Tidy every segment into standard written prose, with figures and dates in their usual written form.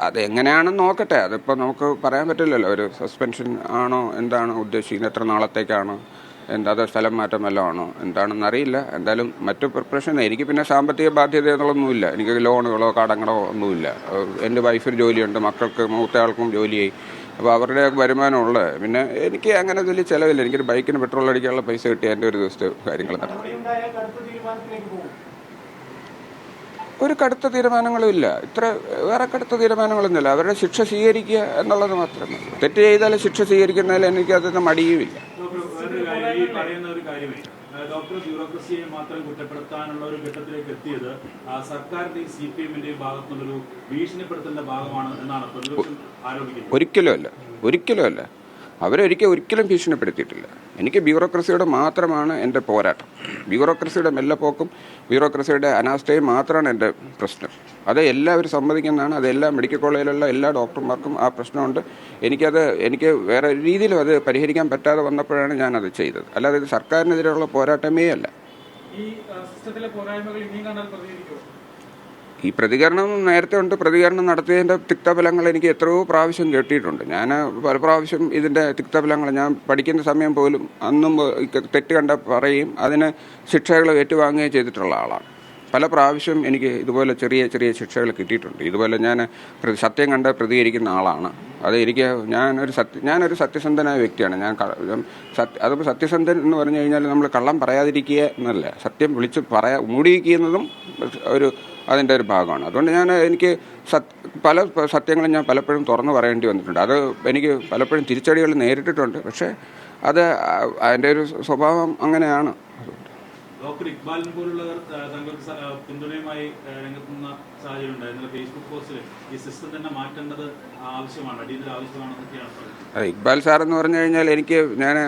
അതെങ്ങനെയാണെന്ന് നോക്കട്ടെ. അതിപ്പോൾ നമുക്ക് പറയാൻ പറ്റില്ലല്ലോ. ഒരു സസ്പെൻഷൻ ആണോ എന്താണോ ഉദ്ദേശിക്കുന്നത്, എത്ര നാളത്തേക്കാണോ, എന്താ അത് സ്ഥലം മാറ്റം വല്ലതും ആണോ എന്താണെന്ന് അറിയില്ല. എന്തായാലും മറ്റു പ്രിപ്പറേഷൻ എനിക്ക് പിന്നെ സാമ്പത്തിക ബാധ്യതകളൊന്നുമില്ല. എനിക്ക് ലോണുകളോ കടങ്ങളോ ഒന്നുമില്ല. എൻ്റെ വൈഫിന് ജോലിയുണ്ട്, മക്കൾക്ക് മൂത്തയാൾക്കും ജോലിയായി. അപ്പോൾ അവരുടെ വരുമാനമുള്ള പിന്നെ എനിക്ക് അങ്ങനെ വലിയ ചിലവില്ല. എനിക്കൊരു ബൈക്കിന് പെട്രോൾ അടിക്കാനുള്ള പൈസ കിട്ടിയ എൻ്റെ ഒരു ദിവസത്തെ കാര്യങ്ങൾ നടക്കും. ഒരു കടുത്ത തീരുമാനങ്ങളും ഇല്ല. വേറെ കടുത്ത തീരുമാനങ്ങളൊന്നുമില്ല. അവരുടെ ശിക്ഷ സ്വീകരിക്കുക എന്നുള്ളത് മാത്രമേ. തെറ്റ് ചെയ്താൽ ശിക്ഷ സ്വീകരിക്കുന്നതിൽ എനിക്ക് അതിന് മടിയുമില്ല. ഡോക്ടർ ബ്യൂറോക്രസിയെ മാത്രം കുറ്റപ്പെടുത്താനുള്ള ഒരു ഘട്ടത്തിലേക്ക് എത്തിയത് സർക്കാരിന്റെയും CPM-ന്റെയും ഭാഗത്തുനിന്നൊരു ഭീഷണിപ്പെടുത്തേണ്ട ഭാഗമാണ് എന്നാണ് പ്രതിപക്ഷം ആരോപിക്കുന്നത്. ഒരിക്കലുമല്ല. ഒരിക്കലും ഭീഷണിപ്പെടുത്തിയിട്ടില്ല. എനിക്ക് ബ്യൂറോക്രസിയുടെ മാത്രമാണ് എൻ്റെ പോരാട്ടം. ബ്യൂറോക്രസിയുടെ മെല്ലപ്പോക്കും ബ്യൂറോക്രസിയുടെ അനാസ്ഥയും മാത്രമാണ് എൻ്റെ പ്രശ്നം. അത് എല്ലാവരും സമ്മതിക്കുന്നതാണ്. അത് എല്ലാ മെഡിക്കൽ കോളേജിലുള്ള എല്ലാ ഡോക്ടർമാർക്കും ആ പ്രശ്നമുണ്ട്. എനിക്ക് വേറെ രീതിയിലും അത് പരിഹരിക്കാൻ പറ്റാതെ വന്നപ്പോഴാണ് ഞാനത് ചെയ്തത്. അല്ലാതെ ഇത് സർക്കാരിനെതിരെയുള്ള പോരാട്ടമേ അല്ല. ഈ പ്രതികരണം നേരത്തെ ഉണ്ട്. പ്രതികരണം നടത്തിയതിൻ്റെ തിക്തഫലങ്ങൾ എനിക്ക് എത്രയോ പ്രാവശ്യം കേട്ടിട്ടുണ്ട്. ഞാൻ പല പ്രാവശ്യം ഇതിൻ്റെ തിക്തഫലങ്ങൾ ഞാൻ പഠിക്കുന്ന സമയം പോലും അന്നും തെറ്റ് കണ്ട പറയും, അതിന് ശിക്ഷകൾ ഏറ്റുവാങ്ങുകയും ചെയ്തിട്ടുള്ള ആളാണ്. പല പ്രാവശ്യം എനിക്ക് ഇതുപോലെ ചെറിയ ചെറിയ ശിക്ഷകൾ കിട്ടിയിട്ടുണ്ട്. ഇതുപോലെ ഞാൻ സത്യം കണ്ട് പ്രതികരിക്കുന്ന ആളാണ്. അത് ഞാനൊരു സത്യസന്ധനായ വ്യക്തിയാണ്. അതിപ്പോൾ സത്യസന്ധൻ എന്ന് പറഞ്ഞു കഴിഞ്ഞാൽ നമ്മൾ കള്ളം പറയാതിരിക്കുക എന്നല്ല, സത്യം വിളിച്ച് മൂടിയിരിക്കുന്നതും അതിൻ്റെ ഒരു ഭാഗമാണ്. അതുകൊണ്ട് എനിക്ക് പല സത്യങ്ങളും ഞാൻ പലപ്പോഴും തുറന്നു പറയേണ്ടി വന്നിട്ടുണ്ട്. അത് എനിക്ക് പലപ്പോഴും തിരിച്ചടികൾ നേരിട്ടിട്ടുണ്ട്. പക്ഷേ അതിൻ്റെ ഒരു സ്വഭാവം അങ്ങനെയാണ്. ഡോക്ടർ ഇക്ബാലിനെ പോലുള്ളവർ തങ്ങൾക്ക് പിന്തുണയുമായി രംഗത്തുന്ന സാഹചര്യം ഉണ്ടായിരുന്നു. ഫേസ്ബുക്ക് പോസ്റ്റിൽ ഈ സിസ്റ്റം തന്നെ മാറ്റേണ്ടത് ആവശ്യമാണ്, അടിയന്തര ആവശ്യമാണെന്നൊക്കെയാണ് പറയുന്നത്. അതെ, ഇക്ബാൽ സാർ എന്ന് പറഞ്ഞു കഴിഞ്ഞാൽ ഞാൻ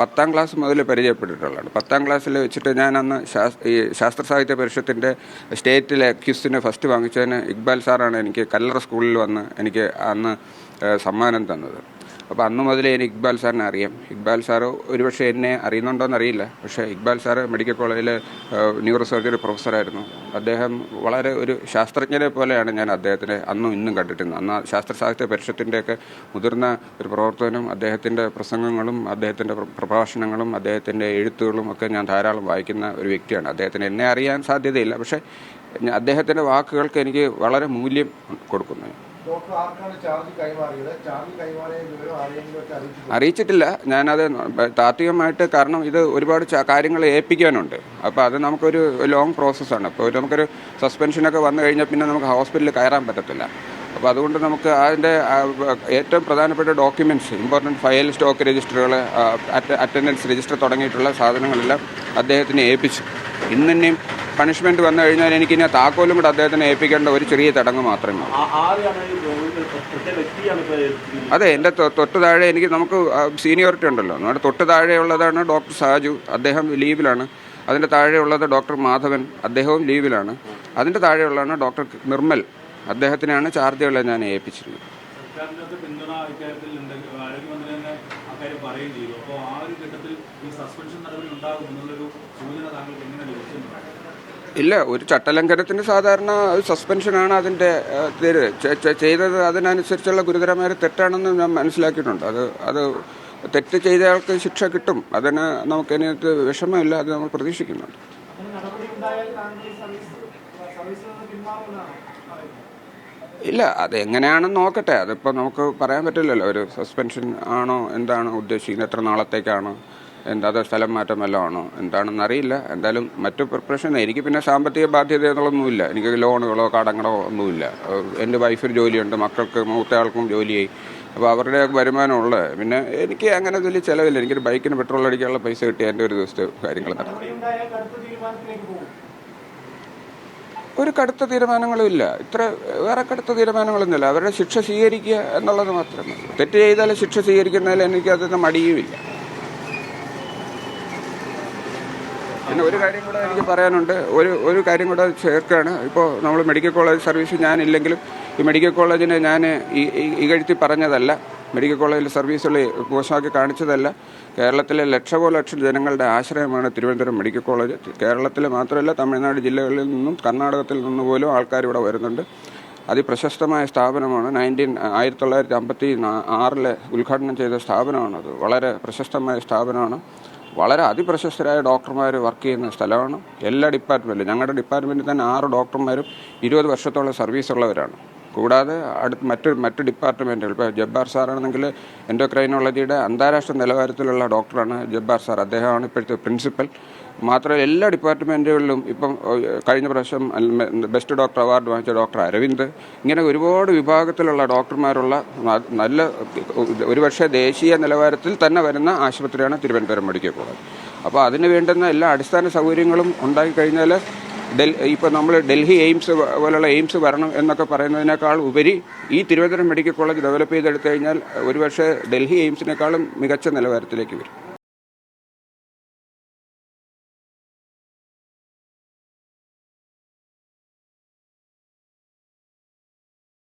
10ാം ക്ലാസ് മുതൽ പരിചയപ്പെട്ടിട്ടുള്ളതാണ്. 10ാം ക്ലാസ്സിൽ വെച്ചിട്ട് ഞാൻ അന്ന് ഈ ശാസ്ത്ര സാഹിത്യ പരിഷത്തിൻ്റെ സ്റ്റേറ്റിലെ ക്വിസിന് ഫസ്റ്റ് വാങ്ങിച്ചതിന് ഇക്ബാൽ സാറാണ് എനിക്ക് കല്ലറ സ്കൂളിൽ വന്ന് എനിക്ക് അന്ന് സമ്മാനം തന്നത്. അപ്പോൾ അന്ന് മുതലേ എനിക്ക് ഇക്ബാൽ സാറിനെ അറിയാം. ഇക്ബാൽ സാറ് ഒരുപക്ഷെ എന്നെ അറിയുന്നുണ്ടോയെന്നറിയില്ല. പക്ഷേ ഇക്ബാൽ സാറ് മെഡിക്കൽ കോളേജിൽ ന്യൂറോ സർജറി പ്രൊഫസറായിരുന്നു. അദ്ദേഹം വളരെ ഒരു ശാസ്ത്രജ്ഞരെ പോലെയാണ് ഞാൻ അദ്ദേഹത്തിനെ അന്നും ഇന്നും കണ്ടിട്ടുള്ളത്. അന്ന് ശാസ്ത്ര സാഹിത്യ പരിഷത്തിൻ്റെയൊക്കെ മുതിർന്ന ഒരു പ്രവർത്തനം, അദ്ദേഹത്തിൻ്റെ പ്രസംഗങ്ങളും അദ്ദേഹത്തിൻ്റെ പ്രഭാഷണങ്ങളും അദ്ദേഹത്തിൻ്റെ എഴുത്തുകളും ഒക്കെ ഞാൻ ധാരാളം വായിക്കുന്ന ഒരു വ്യക്തിയാണ്. അദ്ദേഹത്തിന് എന്നെ അറിയാൻ സാധ്യതയില്ല. പക്ഷേ അദ്ദേഹത്തിൻ്റെ വാക്കുകൾക്ക് എനിക്ക് വളരെ മൂല്യം കൊടുക്കുന്നു. അറിയിച്ചിട്ടില്ല. ഞാനത് താത്വികമായിട്ട്, കാരണം ഇത് ഒരുപാട് കാര്യങ്ങൾ ഏൽപ്പിക്കാനുണ്ട്. അപ്പോൾ അത് നമുക്കൊരു ലോങ് പ്രോസസ്സാണ്. അപ്പോൾ നമുക്കൊരു സസ്പെൻഷനൊക്കെ വന്നു കഴിഞ്ഞാൽ പിന്നെ നമുക്ക് ഹോസ്പിറ്റലിൽ കയറാൻ പറ്റത്തില്ല. അപ്പോൾ അതുകൊണ്ട് നമുക്ക് അതിൻ്റെ ഏറ്റവും പ്രധാനപ്പെട്ട ഡോക്യുമെൻറ്റ്സ്, ഇമ്പോർട്ടൻറ്റ് ഫയൽ, സ്റ്റോക്ക് രജിസ്റ്ററുകൾ, അറ്റൻഡൻസ് രജിസ്റ്റർ തുടങ്ങിയിട്ടുള്ള സാധനങ്ങളെല്ലാം അദ്ദേഹത്തിന് ഏൽപ്പിച്ചു. ഇന്നിനെയും പണിഷ്മെൻറ്റ് വന്നു കഴിഞ്ഞാൽ എനിക്കിനി താക്കോലും കൂടെ അദ്ദേഹത്തിനെ ഏൽപ്പിക്കേണ്ട ഒരു ചെറിയ ചടങ്ങ് മാത്രമേ ഉള്ളൂ. അതെ, എൻ്റെ തൊട്ട് താഴെ നമുക്ക് സീനിയോറിറ്റി ഉണ്ടല്ലോ. നമ്മുടെ തൊട്ട് താഴെയുള്ളതാണ് ഡോക്ടർ സാജു, അദ്ദേഹം ലീവിലാണ്. അതിൻ്റെ താഴെയുള്ളത് ഡോക്ടർ മാധവൻ, അദ്ദേഹവും ലീവിലാണ്. അതിൻ്റെ താഴെയുള്ളതാണ് ഡോക്ടർ നിർമ്മൽ, അദ്ദേഹത്തിനാണ് ചാർജുകളെ ഞാൻ ഏൽപ്പിച്ചിരുന്നത്. ഇല്ല, ഒരു ചട്ടലംഘനത്തിന് സാധാരണ സസ്പെൻഷനാണ് അതിൻ്റെ ചെയ്തത്. അതിനനുസരിച്ചുള്ള ഗുരുതരമായ തെറ്റാണെന്ന് ഞാൻ മനസ്സിലാക്കിയിട്ടുണ്ട്. അത് തെറ്റ് ചെയ്തയാൾക്ക് ശിക്ഷ കിട്ടും. അതിന് നമുക്കതിനകത്ത് വിഷമമില്ല. അത് നമ്മൾ പ്രതീക്ഷിക്കുന്നുണ്ട്. ഇല്ല, അതെങ്ങനെയാണെന്ന് നോക്കട്ടെ. അതിപ്പോൾ നമുക്ക് പറയാൻ പറ്റില്ലല്ലോ. ഒരു സസ്പെൻഷൻ ആണോ എന്താണോ ഉദ്ദേശിക്കുന്നത്, എത്ര നാളത്തേക്കാണോ, എന്താ അത് സ്ഥലം മാറ്റം വല്ലതും ആണോ എന്താണെന്ന് അറിയില്ല. എന്തായാലും മറ്റു പ്രിപ്പറേഷൻ എനിക്ക് പിന്നെ സാമ്പത്തിക ബാധ്യതകളൊന്നുമില്ല. എനിക്ക് ലോണുകളോ കടങ്ങളോ ഒന്നുമില്ല. എൻ്റെ വൈഫിന് ജോലിയുണ്ട്, മക്കൾക്ക് മൂത്തയാൾക്കും ജോലിയായി. അപ്പോൾ അവരുടെ വരുമാനമുള്ള പിന്നെ എനിക്ക് അങ്ങനെ വലിയ ചിലവില്ല. എനിക്കൊരു ബൈക്കിന് പെട്രോൾ അടിക്കാനുള്ള പൈസ കിട്ടിയ എൻ്റെ ഒരു ദിവസത്തെ കാര്യങ്ങൾ നടക്കും. ഒരു കടുത്ത തീരുമാനങ്ങളും ഇല്ല. വേറെ കടുത്ത തീരുമാനങ്ങളൊന്നുമില്ല. അവരുടെ ശിക്ഷ സ്വീകരിക്കുക എന്നുള്ളത് മാത്രമേ. തെറ്റ് ചെയ്താൽ ശിക്ഷ സ്വീകരിക്കുന്നതിൽ എനിക്ക് അതിന് മടിയുമില്ല. പിന്നെ ഒരു കാര്യം കൂടെ എനിക്ക് പറയാനുണ്ട്. ഒരു കാര്യം കൂടെ ചേർക്കുകയാണ്. ഇപ്പോൾ നമ്മൾ മെഡിക്കൽ കോളേജ് സർവീസ് ഞാനില്ലെങ്കിലും ഈ മെഡിക്കൽ കോളേജിനെ ഞാൻ ഇകഴ്ത്തി പറഞ്ഞതല്ല, മെഡിക്കൽ കോളേജിൽ സർവീസുകൾ മോശമാക്കി കാണിച്ചതല്ല. കേരളത്തിലെ ലക്ഷം ജനങ്ങളുടെ ആശ്രയമാണ് തിരുവനന്തപുരം മെഡിക്കൽ കോളേജ്. കേരളത്തിൽ മാത്രമല്ല, തമിഴ്നാട് ജില്ലകളിൽ നിന്നും കർണാടകത്തിൽ നിന്ന് പോലും ആൾക്കാർ ഇവിടെ വരുന്നുണ്ട്. അതിപ്രശസ്തമായ സ്ഥാപനമാണ്. 1956 ഉദ്ഘാടനം ചെയ്ത സ്ഥാപനമാണത്. വളരെ പ്രശസ്തമായ സ്ഥാപനമാണ്. വളരെ അതിപ്രശസ്തരായ ഡോക്ടർമാർ വർക്ക് ചെയ്യുന്ന സ്ഥലമാണ്. എല്ലാ ഡിപ്പാർട്ട്മെൻറ്റിലും, ഞങ്ങളുടെ ഡിപ്പാർട്ട്മെൻറ്റിൽ തന്നെ 6 ഡോക്ടർമാരും 20 വർഷത്തോളം സർവീസ് ഉള്ളവരാണ്. കൂടാതെ മറ്റ് ഡിപ്പാർട്ട്മെൻറ്റുകൾ, ഇപ്പോൾ ജബ്ബാർ സാറാണെങ്കിൽ എൻഡോക്രൈനോളജിയുടെ അന്താരാഷ്ട്ര നിലവാരത്തിലുള്ള ഡോക്ടറാണ് ജബ്ബാർ സാർ. അദ്ദേഹമാണ് ഇപ്പോഴത്തെ പ്രിൻസിപ്പൽ. മാത്രമല്ല എല്ലാ ഡിപ്പാർട്ട്മെൻറ്റുകളിലും ഇപ്പം കഴിഞ്ഞ പ്രാവശ്യം ബെസ്റ്റ് ഡോക്ടർ അവാർഡ് വാങ്ങിച്ച ഡോക്ടർ അരവിന്ദ്, ഇങ്ങനെ ഒരുപാട് വിഭാഗത്തിലുള്ള ഡോക്ടർമാരുള്ള നല്ല ഒരുപക്ഷെ ദേശീയ നിലവാരത്തിൽ തന്നെ വരുന്ന ആശുപത്രിയാണ് തിരുവനന്തപുരം മെഡിക്കൽ കോളേജ്. അപ്പോൾ അതിന് വേണ്ടുന്ന എല്ലാ അടിസ്ഥാന സൗകര്യങ്ങളും ഉണ്ടായിക്കഴിഞ്ഞാൽ ഇപ്പോൾ നമ്മൾ ഡൽഹി എയിംസ് പോലുള്ള എയിംസ് വരണം എന്നൊക്കെ പറയുന്നതിനേക്കാൾ ഉപരി ഈ തിരുവനന്തപുരം മെഡിക്കൽ കോളേജ് ഡെവലപ്പ് ചെയ്തെടുത്തു കഴിഞ്ഞാൽ ഒരുപക്ഷെ ഡൽഹി എയിംസിനേക്കാളും മികച്ച നിലവാരത്തിലേക്ക് വരും.